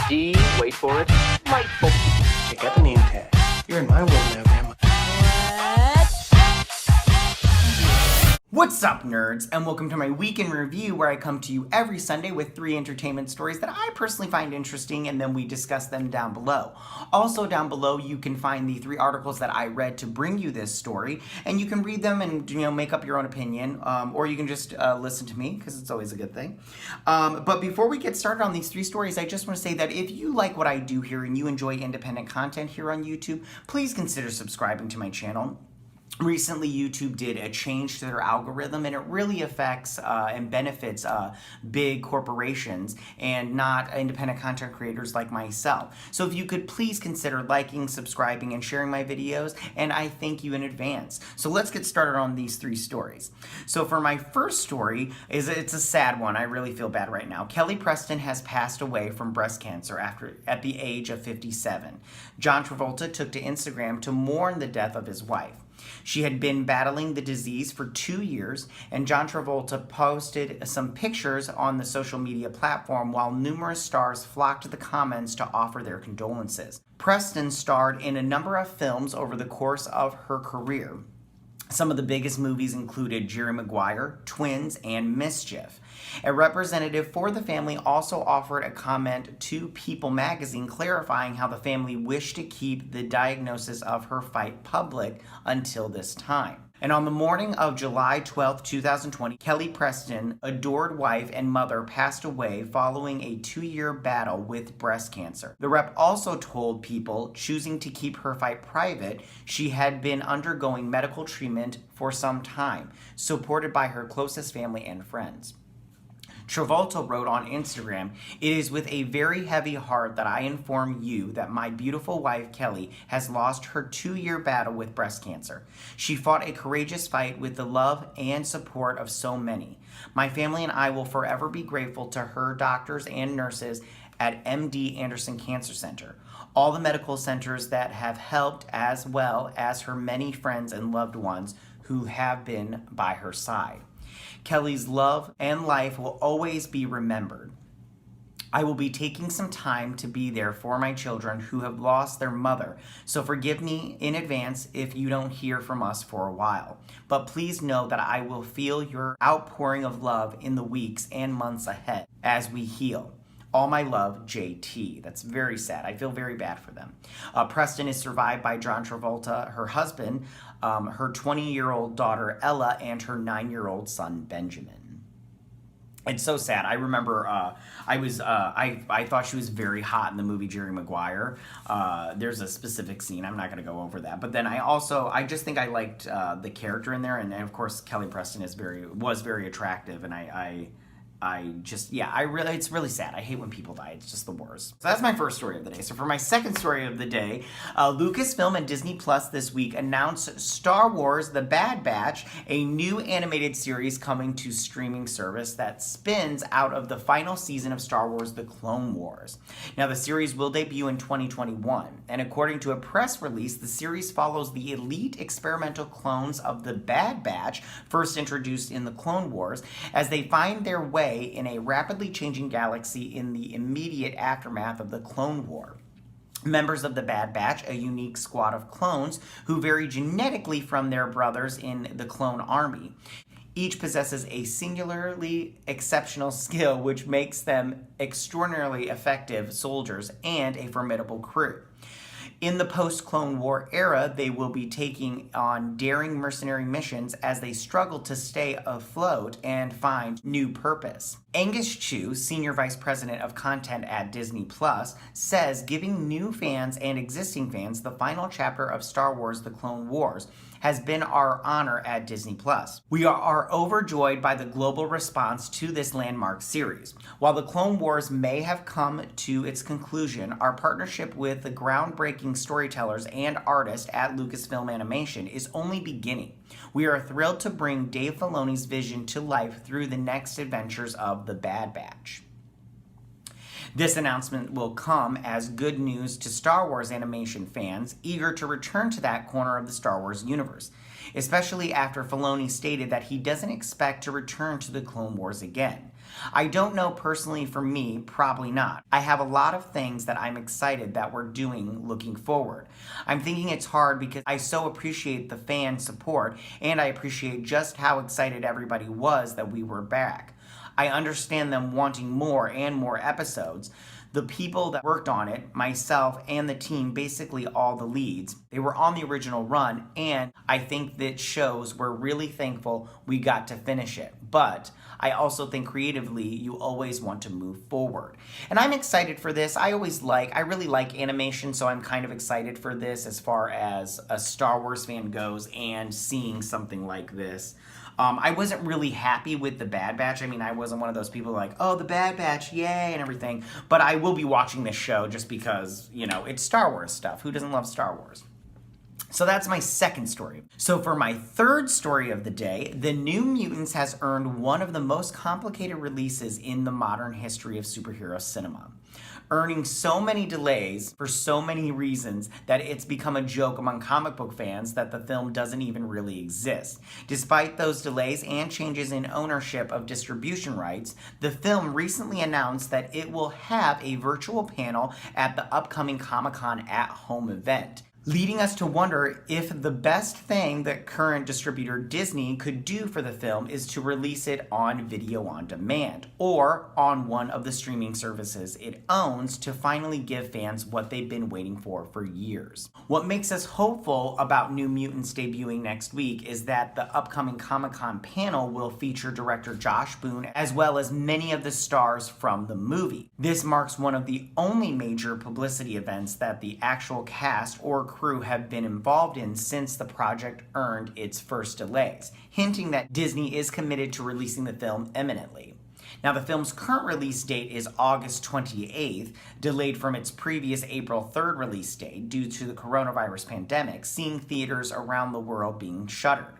D, wait for it, light bulb. Check out the name tag. You're in my world now, Grandma. What's up, nerds, and welcome to my week in review, where I come to you every Sunday with 3 entertainment stories that I personally find interesting, and then we discuss them down below. Also down below, you can find the 3 articles that I read to bring you this story, and you can read them and make up your own opinion, or you can just listen to me, because it's always a good thing. But before we get started on these 3 stories, I just want to say that if you like what I do here and you enjoy independent content here on YouTube, please consider subscribing to my channel. Recently, YouTube did a change to their algorithm, and it really affects and benefits big corporations and not independent content creators like myself. So if you could please consider liking, subscribing, and sharing my videos, and I thank you in advance. So let's get started on these 3 stories. So for my first story, it's a sad one. I really feel bad right now. Kelly Preston has passed away from breast cancer at the age of 57. John Travolta took to Instagram to mourn the death of his wife. She had been battling the disease for 2 years, and John Travolta posted some pictures on the social media platform while numerous stars flocked to the comments to offer their condolences. Preston starred in a number of films over the course of her career. Some of the biggest movies included Jerry Maguire, Twins, and Mischief. A representative for the family also offered a comment to People magazine clarifying how the family wished to keep the diagnosis of her fight public until this time. And on the morning of July 12, 2020, Kelly Preston, adored wife and mother, passed away following a 2-year battle with breast cancer. The rep also told People, choosing to keep her fight private, she had been undergoing medical treatment for some time, supported by her closest family and friends. Travolta wrote on Instagram, "It is with a very heavy heart that I inform you that my beautiful wife Kelly has lost her 2-year battle with breast cancer. She fought a courageous fight with the love and support of so many. My family and I will forever be grateful to her doctors and nurses at MD Anderson Cancer Center, all the medical centers that have helped, as well as her many friends and loved ones who have been by her side. Kelly's love and life will always be remembered. I will be taking some time to be there for my children who have lost their mother, so forgive me in advance if you don't hear from us for a while. But please know that I will feel your outpouring of love in the weeks and months ahead as we heal. All my love, JT." That's very sad. I feel very bad for them. Preston is survived by John Travolta, her husband, her 20-year-old daughter, Ella, and her 9-year-old son, Benjamin. It's so sad. I remember I thought she was very hot in the movie Jerry Maguire. There's a specific scene. I'm not going to go over that. But then I just think I liked the character in there. And of course, Kelly Preston was very attractive. And it's really sad. I hate when people die. It's just the worst. So that's my first story of the day. So for my second story of the day, Lucasfilm and Disney Plus this week announced Star Wars: The Bad Batch, a new animated series coming to streaming service that spins out of the final season of Star Wars: The Clone Wars. Now, the series will debut in 2021, and according to a press release, the series follows the elite experimental clones of the Bad Batch, first introduced in the Clone Wars, as they find their way in a rapidly changing galaxy in the immediate aftermath of the Clone War. Members of the Bad Batch, a unique squad of clones who vary genetically from their brothers in the clone army. Each possesses a singularly exceptional skill which makes them extraordinarily effective soldiers and a formidable crew. In the post-Clone War era, they will be taking on daring mercenary missions as they struggle to stay afloat and find new purpose. Angus Chu, Senior Vice President of Content at Disney Plus, says giving new fans and existing fans the final chapter of Star Wars: The Clone Wars has been our honor at Disney Plus. We are overjoyed by the global response to this landmark series. While The Clone Wars may have come to its conclusion, our partnership with the groundbreaking storytellers and artists at Lucasfilm Animation is only beginning. We are thrilled to bring Dave Filoni's vision to life through the next adventures of the Bad Batch. This announcement will come as good news to Star Wars animation fans eager to return to that corner of the Star Wars universe, especially after Filoni stated that he doesn't expect to return to the Clone Wars again. I don't know personally for me, probably not. I have a lot of things that I'm excited that we're doing looking forward. I'm thinking it's hard because I so appreciate the fan support and I appreciate just how excited everybody was that we were back. I understand them wanting more and more episodes. The people that worked on it, myself and the team, basically all the leads, they were on the original run, and I think that shows we're really thankful we got to finish it. But I also think creatively you always want to move forward. And I'm excited for this. I really like animation, so I'm kind of excited for this as far as a Star Wars fan goes and seeing something like this. I wasn't really happy with The Bad Batch. I mean, I wasn't one of those people like, oh, The Bad Batch, yay, and everything. But I will be watching this show just because, it's Star Wars stuff. Who doesn't love Star Wars? So that's my second story. So for my third story of the day, The New Mutants has earned one of the most complicated releases in the modern history of superhero cinema, earning so many delays for so many reasons that it's become a joke among comic book fans that the film doesn't even really exist. Despite those delays and changes in ownership of distribution rights, the film recently announced that it will have a virtual panel at the upcoming Comic-Con at-home event, leading us to wonder if the best thing that current distributor Disney could do for the film is to release it on video on demand or on one of the streaming services it owns to finally give fans what they've been waiting for years. What makes us hopeful about New Mutants debuting next week is that the upcoming Comic-Con panel will feature director Josh Boone as well as many of the stars from the movie. This marks one of the only major publicity events that the actual cast or crew have been involved in since the project earned its first delays, hinting that Disney is committed to releasing the film imminently. Now, the film's current release date is August 28th, delayed from its previous April 3rd release date due to the coronavirus pandemic, seeing theaters around the world being shuttered.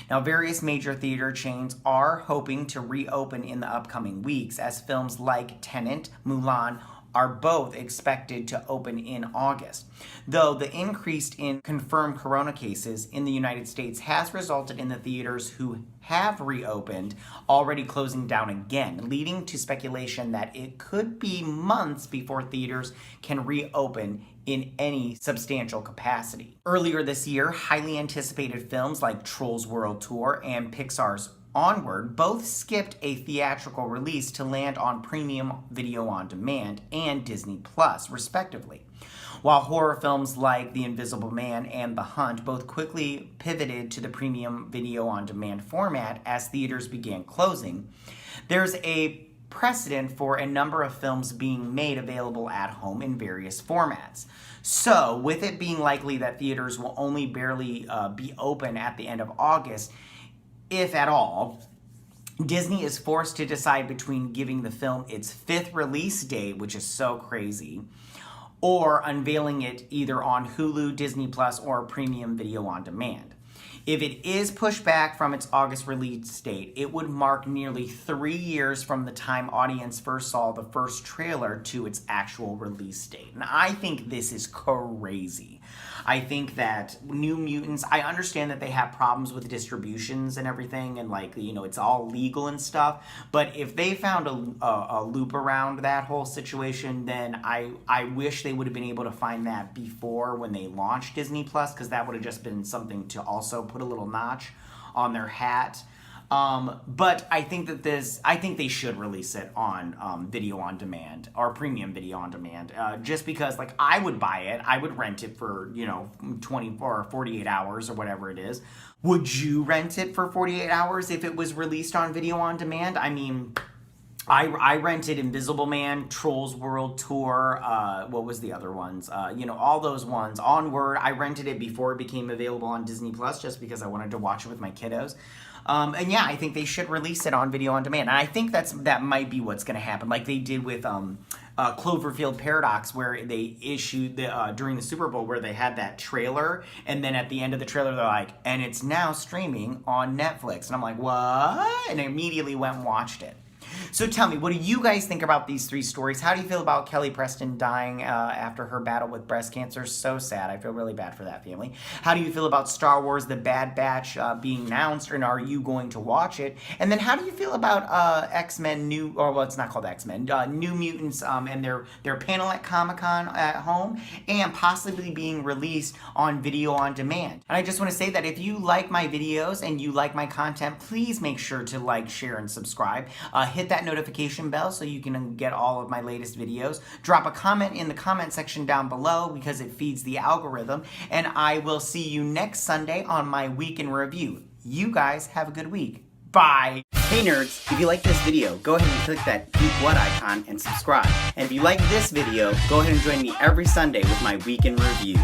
Now, various major theater chains are hoping to reopen in the upcoming weeks as films like Tenet, Mulan, are both expected to open in August. Though the increase in confirmed corona cases in the United States has resulted in the theaters who have reopened already closing down again, leading to speculation that it could be months before theaters can reopen in any substantial capacity. Earlier this year, highly anticipated films like Trolls World Tour and Pixar's Onward both skipped a theatrical release to land on premium video on demand and Disney Plus, respectively. While horror films like The Invisible Man and The Hunt both quickly pivoted to the premium video on demand format as theaters began closing, there's a precedent for a number of films being made available at home in various formats. So, with it being likely that theaters will only barely be open at the end of August, if at all, Disney is forced to decide between giving the film its 5th release date, which is so crazy, or unveiling it either on Hulu, Disney Plus, or premium video on demand. If it is pushed back from its August release date, it would mark nearly 3 years from the time audience first saw the first trailer to its actual release date. And I think this is crazy. I think that New Mutants, I understand that they have problems with distributions and everything, and it's all legal and stuff, but if they found a loop around that whole situation, then I wish they would have been able to find that before when they launched Disney Plus, because that would have just been something to also put a little notch on their hat. But I think they should release it on video on demand or premium video on demand, just because I would buy it, I would rent it for 24 or 48 hours or whatever it is. Would you rent it for 48 hours if it was released on video on demand? I mean, I rented Invisible Man, Trolls World Tour, what was the other ones? All those ones. Onward, I rented it before it became available on Disney Plus just because I wanted to watch it with my kiddos. And yeah, I think they should release it on video on demand. And I think that might be what's going to happen, like they did with Cloverfield Paradox, where they issued during the Super Bowl, where they had that trailer, and then at the end of the trailer they're like, and it's now streaming on Netflix. And I'm like, what? And I immediately went and watched it. So tell me, what do you guys think about these 3 stories? How do you feel about Kelly Preston dying after her battle with breast cancer? So sad. I feel really bad for that family. How do you feel about Star Wars The Bad Batch being announced, and are you going to watch it? And then how do you feel about X-Men New, or well, it's not called X-Men, New Mutants and their panel at Comic-Con at home, and possibly being released on video on demand? And I just want to say that if you like my videos and you like my content, please make sure to like, share, and subscribe. Hit that notification bell so you can get all of my latest videos. Drop a comment in the comment section down below because it feeds the algorithm. And I will see you next Sunday on my Week in Review. You guys have a good week. Bye! Hey nerds, if you like this video, go ahead and click that Geek What icon and subscribe. And if you like this video, go ahead and join me every Sunday with my Week in Review.